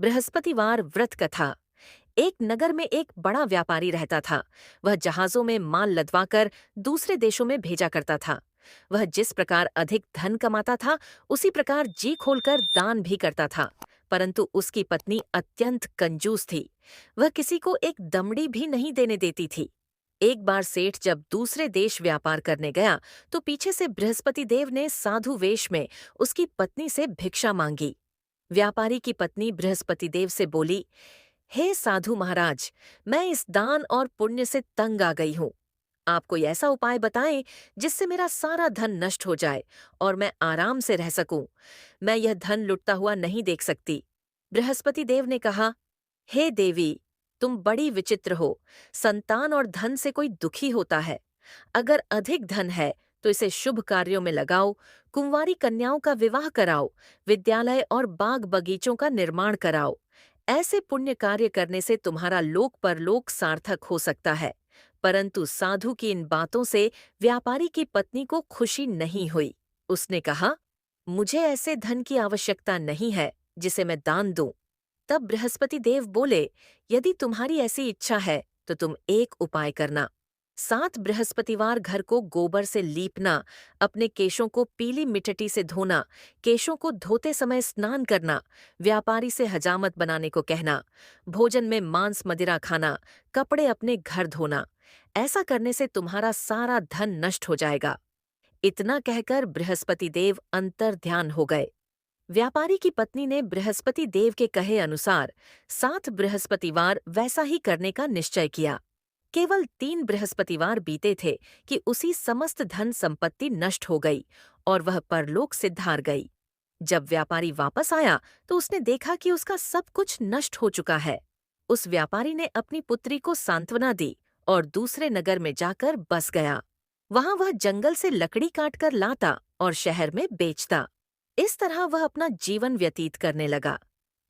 बृहस्पतिवार व्रत कथा। एक नगर में एक बड़ा व्यापारी रहता था। वह जहाजों में माल लदवाकर दूसरे देशों में भेजा करता था। वह जिस प्रकार अधिक धन कमाता था, उसी प्रकार जी खोलकर दान भी करता था। परंतु उसकी पत्नी अत्यंत कंजूस थी। वह किसी को एक दमड़ी भी नहीं देने देती थी। एक बार सेठ जब दूसरे देश व्यापार करने गया, तो पीछे से बृहस्पति देव ने साधु वेश में उसकी पत्नी से भिक्षा मांगी। व्यापारी की पत्नी बृहस्पति देव से बोली, हे साधु महाराज, मैं इस दान और पुण्य से तंग आ गई हूँ। आप कोई ऐसा उपाय बताएं जिससे मेरा सारा धन नष्ट हो जाए और मैं आराम से रह सकूं। मैं यह धन लुटता हुआ नहीं देख सकती। बृहस्पति देव ने कहा, हे देवी, तुम बड़ी विचित्र हो। संतान और धन से कोई दुखी होता है। अगर अधिक धन है तो इसे शुभ कार्यों में लगाओ, कुंवारी कन्याओं का विवाह कराओ, विद्यालय और बाग बगीचों का निर्माण कराओ। ऐसे पुण्य कार्य करने से तुम्हारा लोक परलोक सार्थक हो सकता है। परंतु साधु की इन बातों से व्यापारी की पत्नी को खुशी नहीं हुई। उसने कहा, मुझे ऐसे धन की आवश्यकता नहीं है जिसे मैं दान दूं। तब बृहस्पति देव बोले, यदि तुम्हारी ऐसी इच्छा है तो तुम एक उपाय करना। 7 बृहस्पतिवार घर को गोबर से लीपना, अपने केशों को पीली मिट्टी से धोना, केशों को धोते समय स्नान करना, व्यापारी से हजामत बनाने को कहना, भोजन में मांस मदिरा खाना, कपड़े अपने घर धोना। ऐसा करने से तुम्हारा सारा धन नष्ट हो जाएगा। इतना कहकर बृहस्पति देव अंतर ध्यान हो गए। व्यापारी की पत्नी ने बृहस्पति देव के कहे अनुसार 7 बृहस्पतिवार वैसा ही करने का निश्चय किया। केवल 3 बृहस्पतिवार बीते थे कि उसी समस्त धन संपत्ति नष्ट हो गई और वह परलोक सिद्धार गई। जब व्यापारी वापस आया तो उसने देखा कि उसका सब कुछ नष्ट हो चुका है। उस व्यापारी ने अपनी पुत्री को सांत्वना दी और दूसरे नगर में जाकर बस गया। वहां वह जंगल से लकड़ी काटकर लाता और शहर में बेचता। इस तरह वह अपना जीवन व्यतीत करने लगा।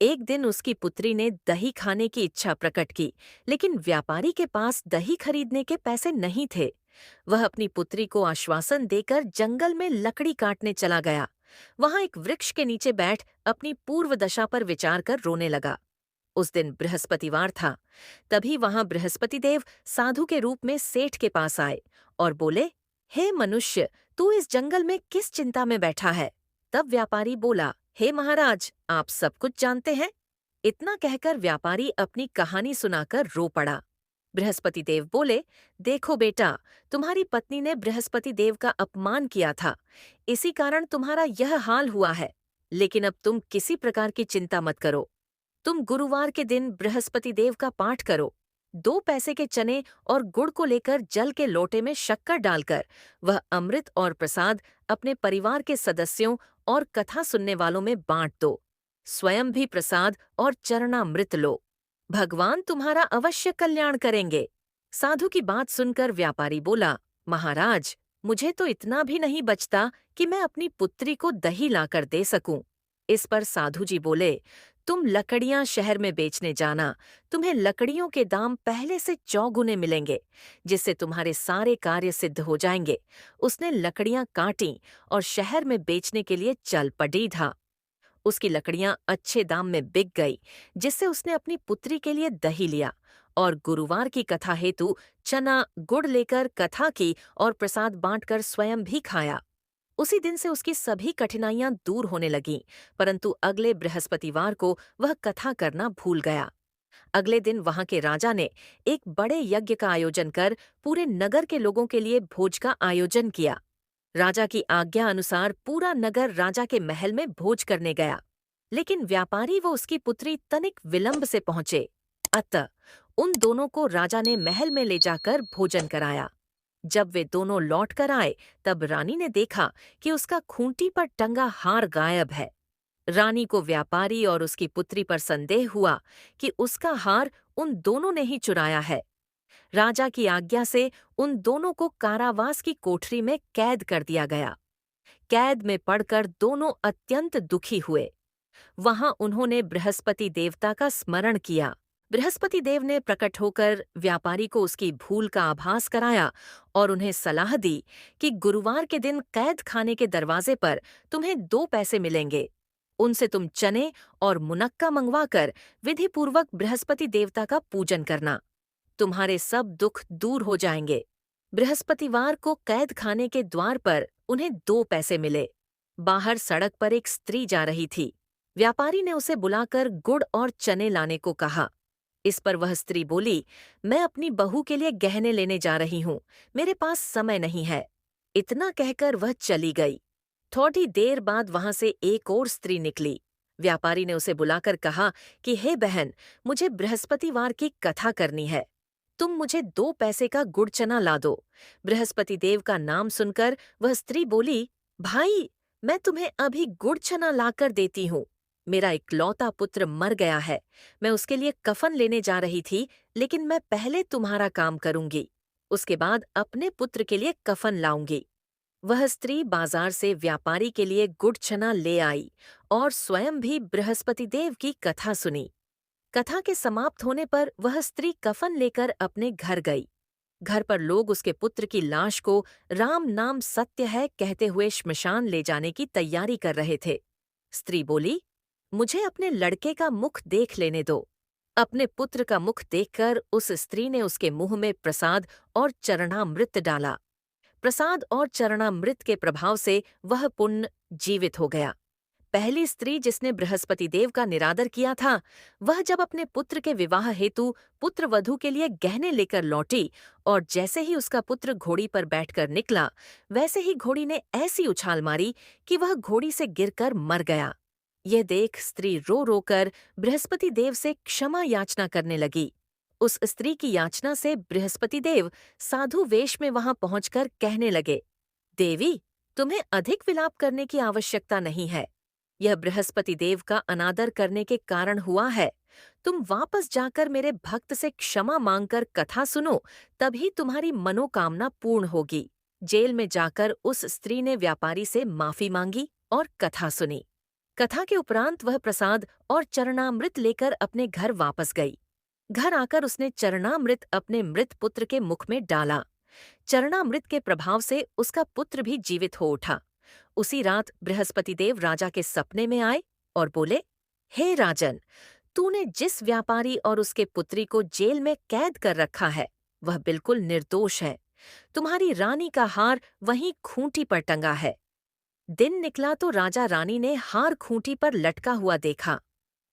एक दिन उसकी पुत्री ने दही खाने की इच्छा प्रकट की, लेकिन व्यापारी के पास दही खरीदने के पैसे नहीं थे। वह अपनी पुत्री को आश्वासन देकर जंगल में लकड़ी काटने चला गया। वहां एक वृक्ष के नीचे बैठ अपनी पूर्व दशा पर विचार कर रोने लगा। उस दिन बृहस्पतिवार था। तभी वहां बृहस्पति देव साधु के रूप में सेठ के पास आए और बोले, हे मनुष्य, तू इस जंगल में किस चिंता में बैठा है? तब व्यापारी बोला, हे महाराज, आप सब कुछ जानते हैं। इतना कहकर व्यापारी अपनी कहानी सुनाकर रो पड़ा। बृहस्पति देव बोले, देखो बेटा, तुम्हारी पत्नी ने बृहस्पति देव का अपमान किया था, इसी कारण तुम्हारा यह हाल हुआ है। लेकिन अब तुम किसी प्रकार की चिंता मत करो। तुम गुरुवार के दिन बृहस्पति देव का पाठ करो। 2 पैसे के चने और गुड़ को लेकर जल के लोटे में शक्कर डालकर वह अमृत और प्रसाद अपने परिवार के सदस्यों और कथा सुनने वालों में बांट दो। स्वयं भी प्रसाद और चरणामृत लो। भगवान तुम्हारा अवश्य कल्याण करेंगे। साधु की बात सुनकर व्यापारी बोला, महाराज, मुझे तो इतना भी नहीं बचता कि मैं अपनी पुत्री को दही लाकर दे सकूं। इस पर साधु जी बोले, तुम लकड़ियां शहर में बेचने जाना। तुम्हें लकड़ियों के दाम पहले से चौगुने मिलेंगे, जिससे तुम्हारे सारे कार्य सिद्ध हो जाएंगे। उसने लकड़ियां काटी और शहर में बेचने के लिए चल पड़ी था। उसकी लकड़ियां अच्छे दाम में बिक गई, जिससे उसने अपनी पुत्री के लिए दही लिया और गुरुवार की कथा हेतु चना गुड़ लेकर कथा की और प्रसाद बांटकर स्वयं भी खाया। उसी दिन से उसकी सभी कठिनाइयां दूर होने लगीं, परंतु अगले बृहस्पतिवार को वह कथा करना भूल गया। अगले दिन वहां के राजा ने एक बड़े यज्ञ का आयोजन कर पूरे नगर के लोगों के लिए भोज का आयोजन किया। राजा की आज्ञा अनुसार पूरा नगर राजा के महल में भोज करने गया, लेकिन व्यापारी व उसकी पुत्री तनिक विलंब से पहुंचे। अतः उन दोनों को राजा ने महल में ले जाकर भोजन कराया। जब वे दोनों लौट कर आए, तब रानी ने देखा कि उसका खूंटी पर टंगा हार गायब है। रानी को व्यापारी और उसकी पुत्री पर संदेह हुआ कि उसका हार उन दोनों ने ही चुराया है। राजा की आज्ञा से उन दोनों को कारावास की कोठरी में कैद कर दिया गया। कैद में पड़कर दोनों अत्यंत दुखी हुए। वहां उन्होंने बृहस्पति देवता का स्मरण किया। बृहस्पति देव ने प्रकट होकर व्यापारी को उसकी भूल का आभास कराया और उन्हें सलाह दी कि गुरुवार के दिन कैद खाने के दरवाजे पर तुम्हें 2 पैसे मिलेंगे। उनसे तुम चने और मुनक्का मंगवाकर विधिपूर्वक बृहस्पति देवता का पूजन करना। तुम्हारे सब दुख दूर हो जाएंगे। बृहस्पतिवार को कैद खाने के द्वार पर उन्हें 2 पैसे मिले। बाहर सड़क पर एक स्त्री जा रही थी। व्यापारी ने उसे बुलाकर गुड़ और चने लाने को कहा। इस पर वह स्त्री बोली, मैं अपनी बहू के लिए गहने लेने जा रही हूँ, मेरे पास समय नहीं है। इतना कहकर वह चली गई। थोड़ी देर बाद वहां से एक और स्त्री निकली। व्यापारी ने उसे बुलाकर कहा कि हे बहन, मुझे बृहस्पतिवार की कथा करनी है। तुम मुझे 2 पैसे का गुड़ चना ला दो। बृहस्पति देव का नाम सुनकर वह स्त्री बोली, भाई, मैं तुम्हें अभी गुड़ चना लाकर देती हूँ। मेरा इकलौता पुत्र मर गया है। मैं उसके लिए कफन लेने जा रही थी, लेकिन मैं पहले तुम्हारा काम करूंगी। उसके बाद अपने पुत्र के लिए कफन लाऊंगी। वह स्त्री बाजार से व्यापारी के लिए गुड़ चना ले आई और स्वयं भी बृहस्पति देव की कथा सुनी। कथा के समाप्त होने पर वह स्त्री कफन लेकर अपने घर गई। घर पर लोग उसके पुत्र की लाश को राम नाम सत्य है कहते हुए श्मशान ले जाने की तैयारी कर रहे थे। स्त्री बोली, मुझे अपने लड़के का मुख देख लेने दो। अपने पुत्र का मुख देखकर उस स्त्री ने उसके मुंह में प्रसाद और चरणामृत डाला। प्रसाद और चरणामृत के प्रभाव से वह पुण्य जीवित हो गया। पहली स्त्री जिसने बृहस्पति देव का निरादर किया था, वह जब अपने पुत्र के विवाह हेतु पुत्र वधू के लिए गहने लेकर लौटी और जैसे ही उसका पुत्र घोड़ी पर बैठकर निकला, वैसे ही घोड़ी ने ऐसी उछाल मारी कि वह घोड़ी से गिरकर मर गया। यह देख स्त्री रो रोकर बृहस्पति देव से क्षमा याचना करने लगी। उस स्त्री की याचना से बृहस्पति देव साधु वेश में वहां पहुंचकर कहने लगे, देवी, तुम्हें अधिक विलाप करने की आवश्यकता नहीं है। यह बृहस्पति देव का अनादर करने के कारण हुआ है। तुम वापस जाकर मेरे भक्त से क्षमा मांगकर कथा सुनो, तभी तुम्हारी मनोकामना पूर्ण होगी। जेल में जाकर उस स्त्री ने व्यापारी से माफी मांगी और कथा सुनी। कथा के उपरांत वह प्रसाद और चरणामृत लेकर अपने घर वापस गई। घर आकर उसने चरणामृत अपने मृत पुत्र के मुख में डाला। चरणामृत के प्रभाव से उसका पुत्र भी जीवित हो उठा। उसी रात बृहस्पति देव राजा के सपने में आए और बोले, हे राजन, तूने जिस व्यापारी और उसके पुत्री को जेल में कैद कर रखा है, वह बिल्कुल निर्दोष है। तुम्हारी रानी का हार वहीं खूंटी पर टंगा है। दिन निकला तो राजा रानी ने हार खूंटी पर लटका हुआ देखा।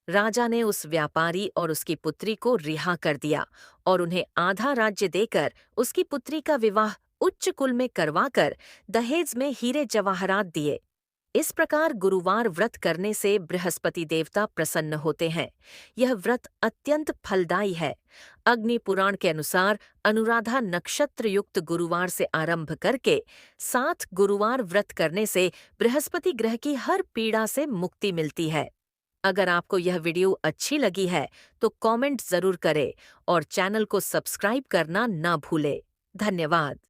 राजा ने उस व्यापारी और उसकी पुत्री को रिहा कर दिया और उन्हें आधा राज्य देकर उसकी पुत्री का विवाह उच्च कुल में करवाकर दहेज में हीरे जवाहरात दिए। इस प्रकार गुरुवार व्रत करने से बृहस्पति देवता प्रसन्न होते हैं। यह व्रत अत्यंत फलदायी है। अग्नि पुराण के अनुसार अनुराधा नक्षत्र युक्त गुरुवार से आरंभ करके 7 गुरुवार व्रत करने से बृहस्पति ग्रह की हर पीड़ा से मुक्ति मिलती है। अगर आपको यह वीडियो अच्छी लगी है तो कमेंट जरूर करें और चैनल को सब्सक्राइब करना ना भूलें। धन्यवाद।